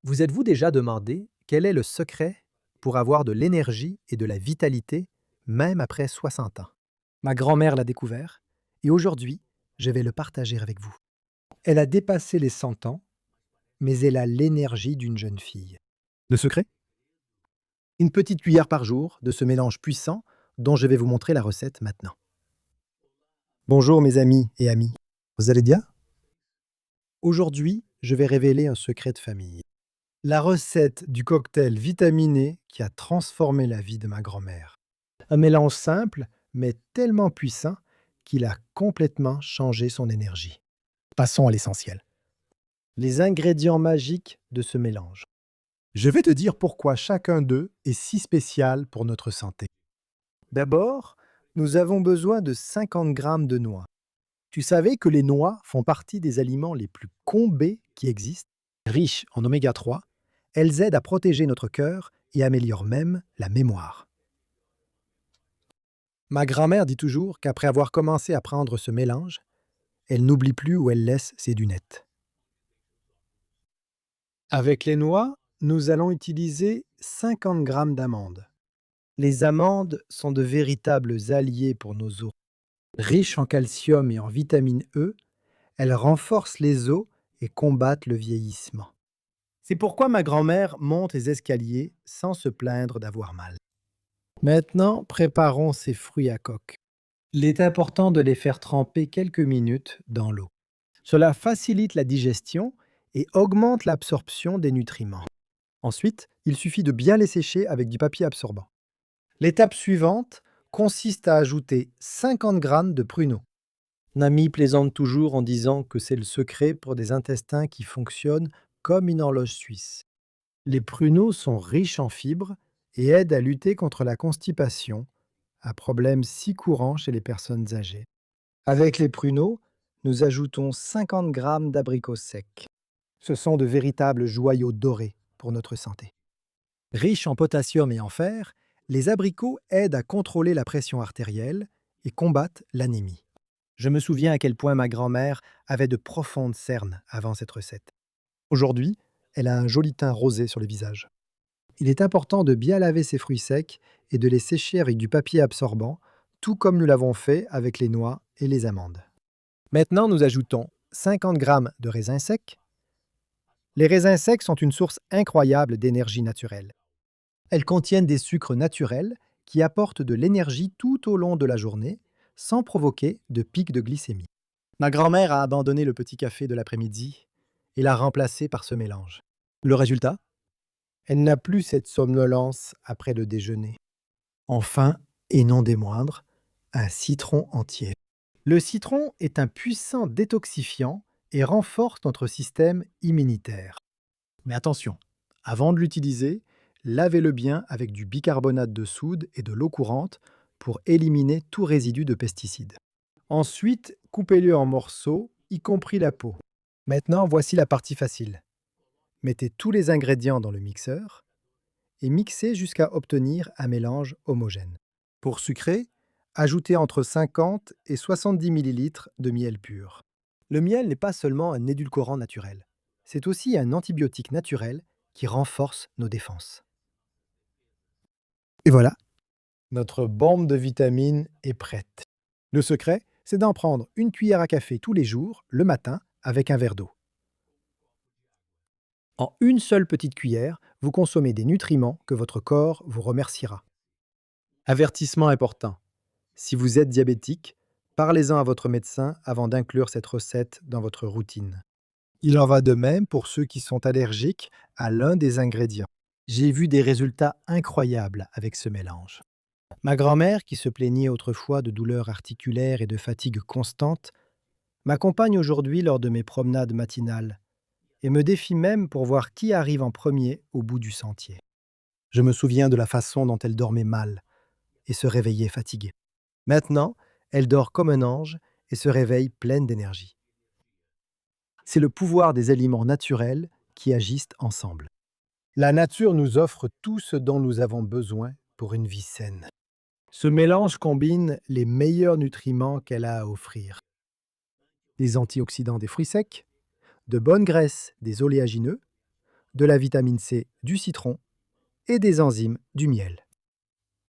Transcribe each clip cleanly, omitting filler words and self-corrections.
Vous êtes-vous déjà demandé quel est le secret pour avoir de l'énergie et de la vitalité même après 60 ans? Ma grand-mère l'a découvert et aujourd'hui, je vais le partager avec vous. Elle a dépassé les 100 ans, mais elle a l'énergie d'une jeune fille. Le secret? Une petite cuillère par jour de ce mélange puissant dont je vais vous montrer la recette maintenant. Bonjour mes amis et amis, vous allez bien? Aujourd'hui, je vais révéler un secret de famille. La recette du cocktail vitaminé qui a transformé la vie de ma grand-mère. Un mélange simple, mais tellement puissant qu'il a complètement changé son énergie. Passons à l'essentiel. Les ingrédients magiques de ce mélange. Je vais te dire pourquoi chacun d'eux est si spécial pour notre santé. D'abord, nous avons besoin de 50 grammes de noix. Tu savais que les noix font partie des aliments les plus combés qui existent, riches en oméga 3. Elles aident à protéger notre cœur et améliorent même la mémoire. Ma grand-mère dit toujours qu'après avoir commencé à prendre ce mélange, elle n'oublie plus où elle laisse ses lunettes. Avec les noix, nous allons utiliser 50 grammes d'amandes. Les amandes sont de véritables alliés pour nos os. Riches en calcium et en vitamine E, elles renforcent les os et combattent le vieillissement. C'est pourquoi ma grand-mère monte les escaliers sans se plaindre d'avoir mal. Maintenant, préparons ces fruits à coque. Il est important de les faire tremper quelques minutes dans l'eau. Cela facilite la digestion et augmente l'absorption des nutriments. Ensuite, il suffit de bien les sécher avec du papier absorbant. L'étape suivante consiste à ajouter 50 grammes de pruneaux. Nami plaisante toujours en disant que c'est le secret pour des intestins qui fonctionnent comme une horloge suisse. Les pruneaux sont riches en fibres et aident à lutter contre la constipation, un problème si courant chez les personnes âgées. Avec les pruneaux, nous ajoutons 50 grammes d'abricots secs. Ce sont de véritables joyaux dorés pour notre santé. Riches en potassium et en fer, les abricots aident à contrôler la pression artérielle et combattent l'anémie. Je me souviens à quel point ma grand-mère avait de profondes cernes avant cette recette. Aujourd'hui, elle a un joli teint rosé sur le visage. Il est important de bien laver ces fruits secs et de les sécher avec du papier absorbant, tout comme nous l'avons fait avec les noix et les amandes. Maintenant, nous ajoutons 50 grammes de raisins secs. Les raisins secs sont une source incroyable d'énergie naturelle. Elles contiennent des sucres naturels qui apportent de l'énergie tout au long de la journée, sans provoquer de pic de glycémie. Ma grand-mère a abandonné le petit café de l'après-midi et l'a remplacé par ce mélange. Le résultat? Elle n'a plus cette somnolence après le déjeuner. Enfin, et non des moindres, un citron entier. Le citron est un puissant détoxifiant et renforce notre système immunitaire. Mais attention, avant de l'utiliser, lavez-le bien avec du bicarbonate de soude et de l'eau courante pour éliminer tout résidu de pesticides. Ensuite, coupez-le en morceaux, y compris la peau. Maintenant, voici la partie facile. Mettez tous les ingrédients dans le mixeur et mixez jusqu'à obtenir un mélange homogène. Pour sucrer, ajoutez entre 50 et 70 ml de miel pur. Le miel n'est pas seulement un édulcorant naturel, c'est aussi un antibiotique naturel qui renforce nos défenses. Et voilà, notre bombe de vitamines est prête. Le secret, c'est d'en prendre une cuillère à café tous les jours, le matin, avec un verre d'eau. En une seule petite cuillère, vous consommez des nutriments que votre corps vous remerciera. Avertissement important. Si vous êtes diabétique, parlez-en à votre médecin avant d'inclure cette recette dans votre routine. Il en va de même pour ceux qui sont allergiques à l'un des ingrédients. J'ai vu des résultats incroyables avec ce mélange. Ma grand-mère, qui se plaignait autrefois de douleurs articulaires et de fatigue constante, m'accompagne aujourd'hui lors de mes promenades matinales et me défie même pour voir qui arrive en premier au bout du sentier. Je me souviens de la façon dont elle dormait mal et se réveillait fatiguée. Maintenant, elle dort comme un ange et se réveille pleine d'énergie. C'est le pouvoir des aliments naturels qui agissent ensemble. La nature nous offre tout ce dont nous avons besoin pour une vie saine. Ce mélange combine les meilleurs nutriments qu'elle a à offrir. Les antioxydants des fruits secs, de bonnes graisses des oléagineux, de la vitamine C du citron et des enzymes du miel.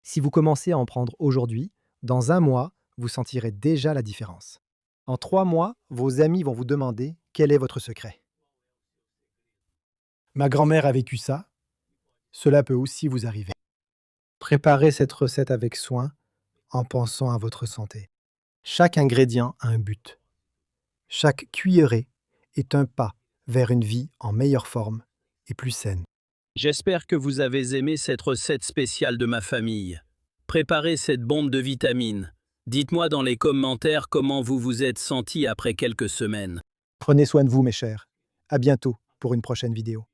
Si vous commencez à en prendre aujourd'hui, dans 1 mois, vous sentirez déjà la différence. En 3 mois, vos amis vont vous demander quel est votre secret. Ma grand-mère a vécu ça, cela peut aussi vous arriver. Préparez cette recette avec soin en pensant à votre santé. Chaque ingrédient a un but. Chaque cuillerée est un pas vers une vie en meilleure forme et plus saine. J'espère que vous avez aimé cette recette spéciale de ma famille. Préparez cette bombe de vitamines. Dites-moi dans les commentaires comment vous vous êtes senti après quelques semaines. Prenez soin de vous, mes chers. À bientôt pour une prochaine vidéo.